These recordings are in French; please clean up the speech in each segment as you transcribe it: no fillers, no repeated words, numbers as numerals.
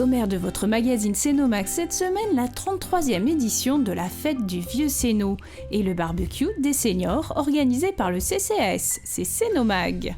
sommaire de votre magazine Cénomac cette semaine, la 33e édition de la fête du Vieux Céno et le barbecue des seniors organisé par le CCAS, c'est Cénomag.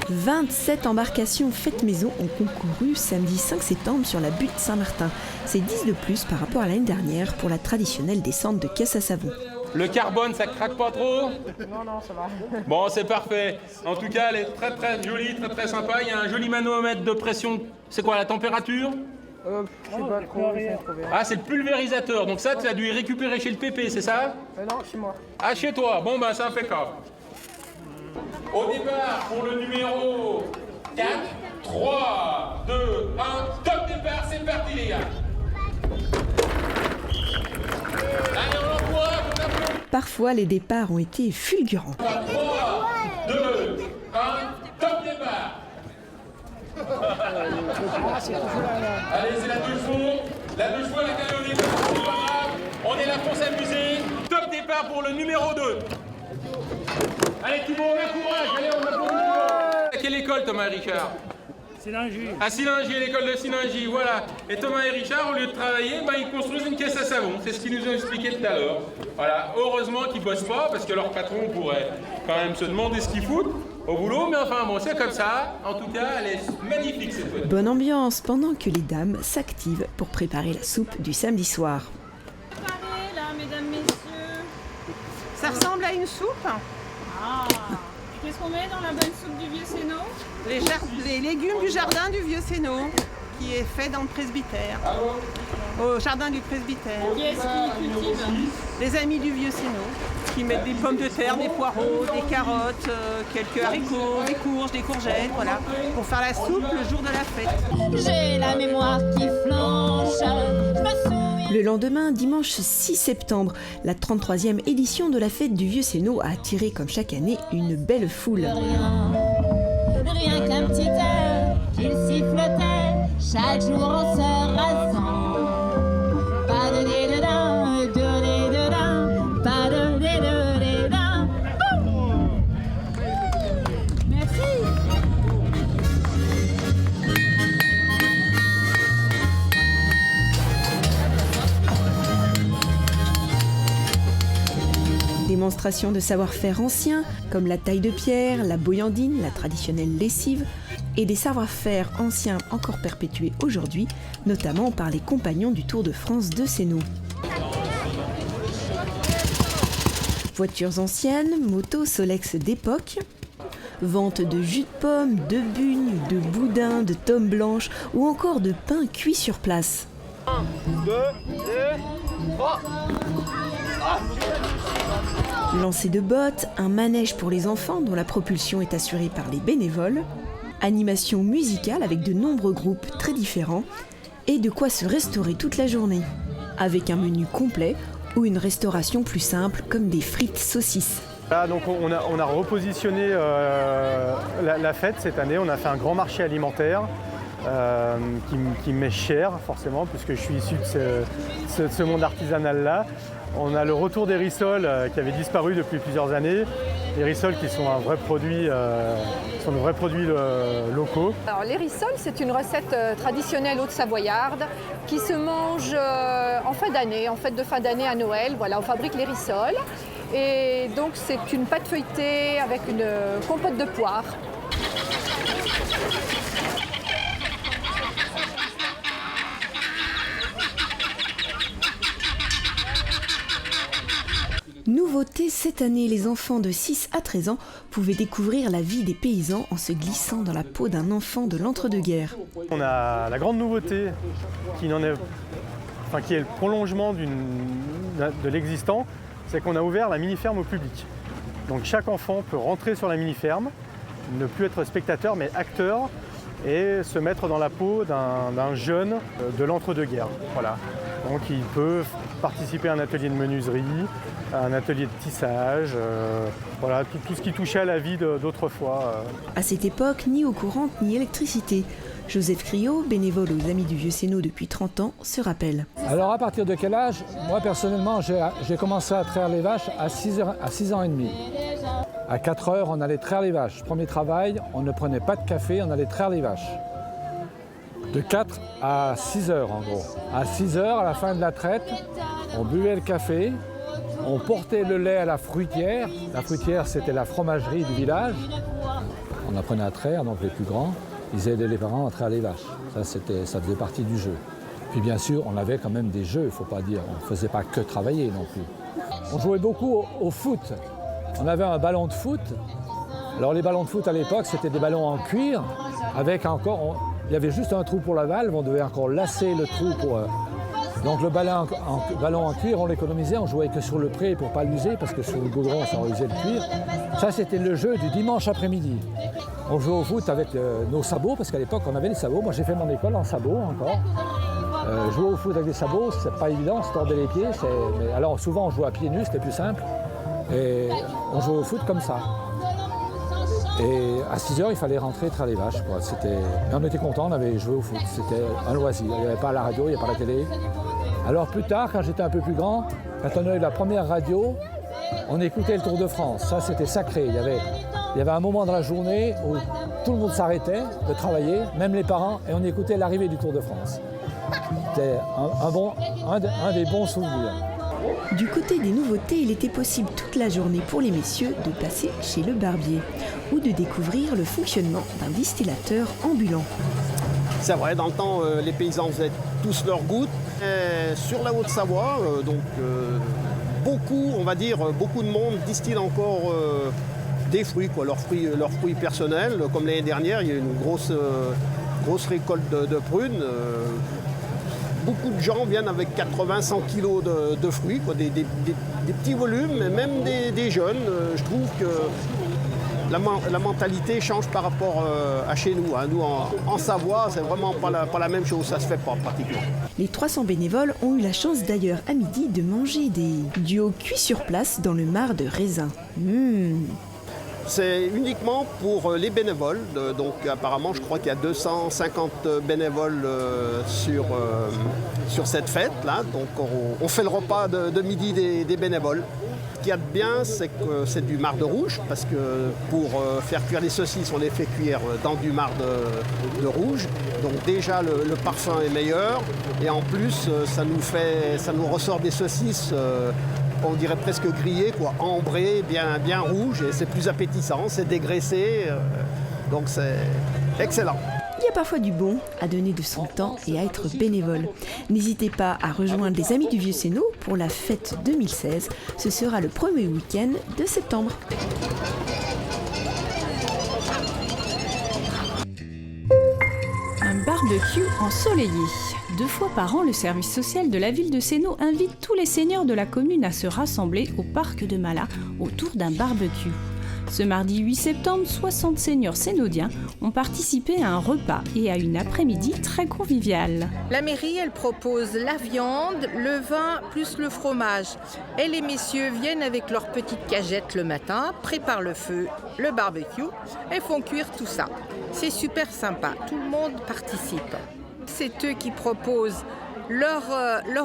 « 27 embarcations faites maison ont concouru samedi 5 septembre sur la butte Saint-Martin. C'est 10 de plus par rapport à l'année dernière pour la traditionnelle descente de caisse à savon. Le carbone, ça craque pas trop? Non, ça va. Bon, c'est parfait. En tout cas, elle est très très jolie, très très sympa. Il y a un joli manomètre de pression. C'est quoi la température? Je sais pas trop. Ah, c'est le pulvérisateur. Donc ça, tu as dû y récupérer chez le PP, c'est ça? Non, chez moi. Ah, chez toi. Bon, ben, c'est impeccable. Au départ, pour le numéro 4, 3, 2, 1, top départ, c'est parti les gars. Allez, on l'envoie, on applaudit. Parfois, les départs ont été fulgurants. 3, 2, 1, top départ. Allez, c'est la douche fond. La douche fond, la calorie, c'est pas grave. On est là pour s'amuser. Top départ pour le numéro 2. Allez Thibaut, on a courage, allez on applaudit Thibaut. À quelle école Thomas et Richard? Silingy. À Silingy, l'école de Silingy, voilà. Et Thomas et Richard, au lieu de travailler, ils construisent une caisse à savon. C'est ce qu'ils nous ont expliqué tout à l'heure. Voilà, heureusement qu'ils bossent pas, parce que leur patron pourrait quand même se demander ce qu'ils foutent au boulot. Mais enfin bon, c'est comme ça. En tout cas, elle est magnifique cette fois. Bonne ambiance pendant que les dames s'activent pour préparer la soupe du samedi soir. Préparez là, mesdames, messieurs. Ça ressemble à une soupe. Ah. Qu'est-ce qu'on met dans la bonne soupe du Vieux Céno? Les légumes du jardin du Vieux Céno, qui est fait dans le presbytère. Au jardin du presbytère. Qui est-ce qui cultive? Les amis du Vieux Céno, qui mettent des pommes de terre, des poireaux, des carottes, quelques haricots, des courges, des courgettes, voilà, pour faire la soupe le jour de la fête. J'ai la mémoire qui flanche, je me souviens. Le lendemain, dimanche 6 septembre, la 33e édition de la fête du Vieux Céno a attiré comme chaque année une belle foule. Rien qu'un petit air qu'il sifflotait chaque jour en se rasant. Pas de nez dedans, de nez dedans, pas de nez dedans. Merci. Démonstration de savoir-faire ancien, comme la taille de pierre, la boyandine, la traditionnelle lessive, et des savoir-faire anciens encore perpétués aujourd'hui, notamment par les compagnons du Tour de France de Céno. Voitures anciennes, motos Solex d'époque, vente de jus de pomme, de bugnes, de boudin, de tomes blanches ou encore de pain cuit sur place. 1, 2, 3. Lancer de bottes, un manège pour les enfants dont la propulsion est assurée par les bénévoles, animation musicale avec de nombreux groupes très différents et de quoi se restaurer toute la journée, avec un menu complet ou une restauration plus simple comme des frites saucisses. Là, donc on a repositionné la fête cette année, on a fait un grand marché alimentaire qui m'est cher forcément puisque je suis issu de ce monde artisanal-là. On a le retour des rissoles qui avaient disparu depuis plusieurs années. Les rissoles qui sont un vrai produit, sont de vrais produits locaux. Alors, les rissoles, c'est une recette traditionnelle haute-savoyarde qui se mange en fin d'année, en fête de fin d'année à Noël. Voilà, on fabrique les rissoles. Et donc c'est une pâte feuilletée avec une compote de poire. Nouveauté cette année, les enfants de 6 à 13 ans pouvaient découvrir la vie des paysans en se glissant dans la peau d'un enfant de l'entre-deux-guerres. On a la grande nouveauté qui est le prolongement de l'existant, c'est qu'on a ouvert la mini-ferme au public. Donc chaque enfant peut rentrer sur la mini-ferme, ne plus être spectateur mais acteur et se mettre dans la peau d'un jeune de l'entre-deux-guerres. Voilà. Donc il peut participer à un atelier de menuiserie, à un atelier de tissage, voilà, tout ce qui touchait à la vie d'autrefois. À cette époque, ni eau courante ni électricité. Joseph Criot, bénévole aux Amis du Vieux Sénot depuis 30 ans, se rappelle. Alors à partir de quel âge? Moi personnellement, j'ai commencé à traire les vaches à 6 ans et demi. À 4 heures, on allait traire les vaches. Premier travail, on ne prenait pas de café, on allait traire les vaches. De 4 à 6 heures en gros. À 6 heures, à la fin de la traite, on buvait le café, on portait le lait à la fruitière. La fruitière, c'était la fromagerie du village. On apprenait à traire, donc les plus grands, ils aidaient les parents à traire les vaches. Ça faisait partie du jeu. Puis bien sûr, on avait quand même des jeux, il ne faut pas dire, on ne faisait pas que travailler non plus. On jouait beaucoup au foot. On avait un ballon de foot. Alors les ballons de foot à l'époque, c'était des ballons en cuir, avec encore, il y avait juste un trou pour la valve, on devait encore lasser le trou pour... Donc le ballon en cuir, on l'économisait, on jouait que sur le pré pour ne pas l'user, parce que sur le goudron, ça usait le cuir. Ça, c'était le jeu du dimanche après-midi. On jouait au foot avec nos sabots, parce qu'à l'époque, on avait des sabots. Moi, j'ai fait mon école en sabots encore. Jouer au foot avec des sabots, c'est pas évident, on se tordait les pieds. Mais alors, souvent, on jouait à pieds nus, c'était plus simple. Et on jouait au foot comme ça. Et à 6 heures, il fallait rentrer traire les vaches. Mais on était contents, on avait joué au foot. C'était un loisir. Il n'y avait pas la radio, il n'y avait pas la télé. Alors plus tard, quand j'étais un peu plus grand, quand on a eu la première radio, on écoutait le Tour de France. Ça, c'était sacré. Il y avait un moment dans la journée où tout le monde s'arrêtait de travailler, même les parents, et on écoutait l'arrivée du Tour de France. C'était un des bons souvenirs. Du côté des nouveautés, il était possible toute la journée pour les messieurs de passer chez le barbier ou de découvrir le fonctionnement d'un distillateur ambulant. C'est vrai, dans le temps, les paysans faisaient tous leur gouttes. Sur la Haute-Savoie, beaucoup de monde distille encore des fruits, leurs fruits personnels. Comme l'année dernière, il y a eu une grosse récolte de prunes. Beaucoup de gens viennent avec 80-100 kilos de fruits, des petits volumes, et même des jeunes. Je trouve que la mentalité change par rapport à chez nous. Nous, en Savoie, c'est vraiment pas la même chose, ça se fait pas pratiquement. Les 300 bénévoles ont eu la chance d'ailleurs à midi de manger des duos cuits sur place dans le mar de raisin. C'est uniquement pour les bénévoles, donc apparemment je crois qu'il y a 250 bénévoles sur cette fête-là, donc on fait le repas de midi des bénévoles. Ce qu'il y a de bien, c'est que c'est du marc de rouge, parce que pour faire cuire les saucisses, on les fait cuire dans du marc de rouge, donc déjà le parfum est meilleur, et en plus ça nous ressort des saucisses on dirait presque grillé, ambré, bien rouge, et c'est plus appétissant, c'est dégraissé, donc c'est excellent. Il y a parfois du bon à donner de son temps et à être bénévole. N'hésitez pas à rejoindre les Amis du Vieux Sénot pour la fête 2016. Ce sera le premier week-end de septembre. Un barbecue ensoleillé. 2 fois par an, le service social de la ville de Sénot invite tous les seigneurs de la commune à se rassembler au parc de Malat autour d'un barbecue. Ce mardi 8 septembre, 60 seigneurs sénodiens ont participé à un repas et à une après-midi très conviviale. La mairie, elle propose la viande, le vin plus le fromage. Et les messieurs viennent avec leurs petites cagettes le matin, préparent le feu, le barbecue et font cuire tout ça. C'est super sympa, tout le monde participe. C'est eux qui proposent leur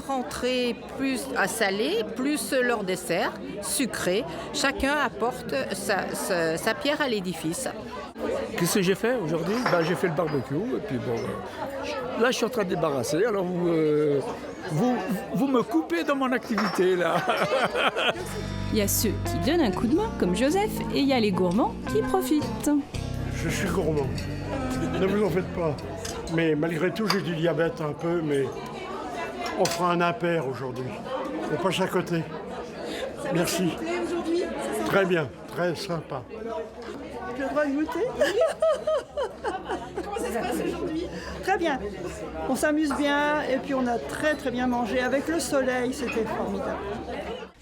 entrée plus à salé, plus leur dessert sucré. Chacun apporte sa pierre à l'édifice. Qu'est-ce que j'ai fait aujourd'hui ? J'ai fait le barbecue et puis là je suis en train de débarrasser. Alors vous me coupez dans mon activité là. Il y a ceux qui donnent un coup de main comme Joseph et il y a les gourmands qui profitent. Je suis gourmand, ne vous en faites pas. Mais malgré tout, j'ai du diabète un peu, mais on fera un impair aujourd'hui. On passe à côté. Merci. Très bien, très sympa. J'ai le droit de goûter. Comment ça se passe aujourd'hui ? Très bien. On s'amuse bien et puis on a très bien mangé. Avec le soleil, c'était formidable.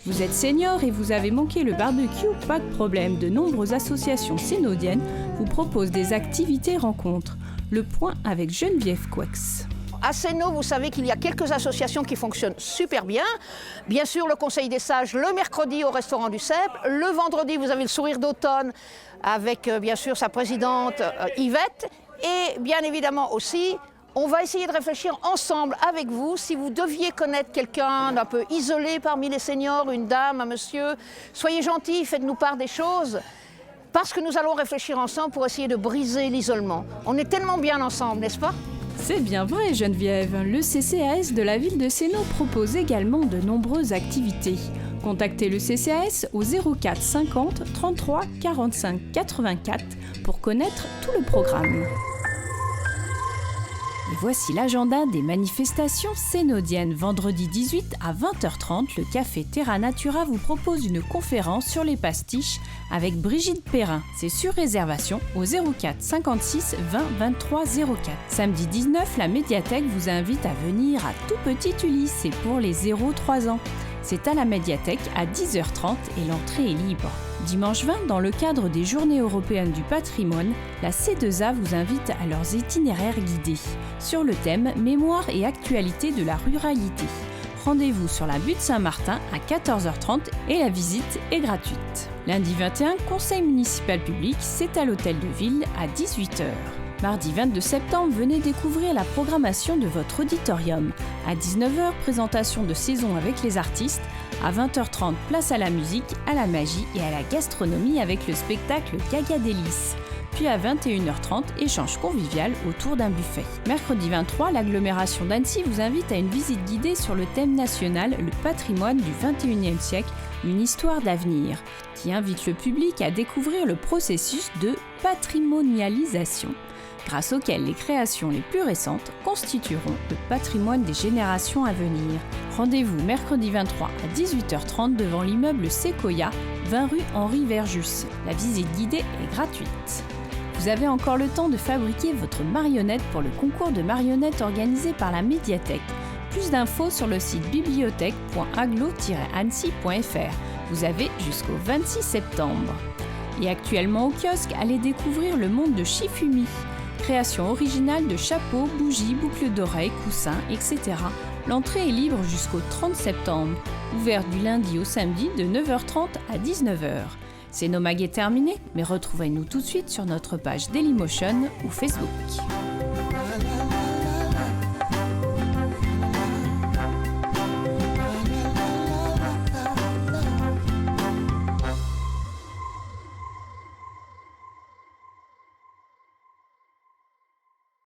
Vous êtes senior et vous avez manqué le barbecue, pas de problème. De nombreuses associations sénodiennes vous proposent des activités rencontres. Le point avec Geneviève Couex. À Sénot, vous savez qu'il y a quelques associations qui fonctionnent super bien. Bien sûr, le Conseil des Sages, le mercredi au restaurant du Cep. Le vendredi, vous avez le Sourire d'automne avec, bien sûr, sa présidente Yvette. Et bien évidemment aussi, on va essayer de réfléchir ensemble avec vous. Si vous deviez connaître quelqu'un d'un peu isolé parmi les seniors, une dame, un monsieur, soyez gentils, faites-nous part des choses. Parce que nous allons réfléchir ensemble pour essayer de briser l'isolement. On est tellement bien ensemble, n'est-ce pas ? C'est bien vrai, Geneviève. Le CCAS de la ville de Sénot propose également de nombreuses activités. Contactez le CCAS au 04 50 33 45 84 pour connaître tout le programme. Et voici l'agenda des manifestations sénodiennes. Vendredi 18 à 20h30, le café Terra Natura vous propose une conférence sur les pastiches avec Brigitte Perrin. C'est sur réservation au 04 56 20 23 04. Samedi 19, la médiathèque vous invite à venir à Tout Petit Ulysse, c'est pour les 0-3 ans. C'est à la médiathèque à 10h30 et l'entrée est libre. Dimanche 20, dans le cadre des Journées européennes du patrimoine, la C2A vous invite à leurs itinéraires guidés sur le thème Mémoire et actualité de la ruralité. Rendez-vous sur la butte Saint-Martin à 14h30 et la visite est gratuite. Lundi 21, conseil municipal public, c'est à l'hôtel de ville à 18h. Mardi 22 septembre, venez découvrir la programmation de votre auditorium. À 19h, présentation de saison avec les artistes. À 20h30, place à la musique, à la magie et à la gastronomie avec le spectacle Gaga Délices. Puis à 21h30, échange convivial autour d'un buffet. Mercredi 23, l'agglomération d'Annecy vous invite à une visite guidée sur le thème national Le patrimoine du XXIe siècle, une histoire d'avenir, qui invite le public à découvrir le processus de patrimonialisation, grâce auquel les créations les plus récentes constitueront le patrimoine des générations à venir. Rendez-vous mercredi 23 à 18h30 devant l'immeuble Sequoia, 20 rue Henri Verjus. La visite guidée est gratuite. Vous avez encore le temps de fabriquer votre marionnette pour le concours de marionnettes organisé par la médiathèque. Plus d'infos sur le site bibliothèque.aglo-annecy.fr. Vous avez jusqu'au 26 septembre. Et actuellement au kiosque, allez découvrir le monde de Shifumi. Création originale de chapeaux, bougies, boucles d'oreilles, coussins, etc. L'entrée est libre jusqu'au 30 septembre, ouvert du lundi au samedi de 9h30 à 19h. C'est nos mag est terminé, mais retrouvez-nous tout de suite sur notre page Dailymotion ou Facebook.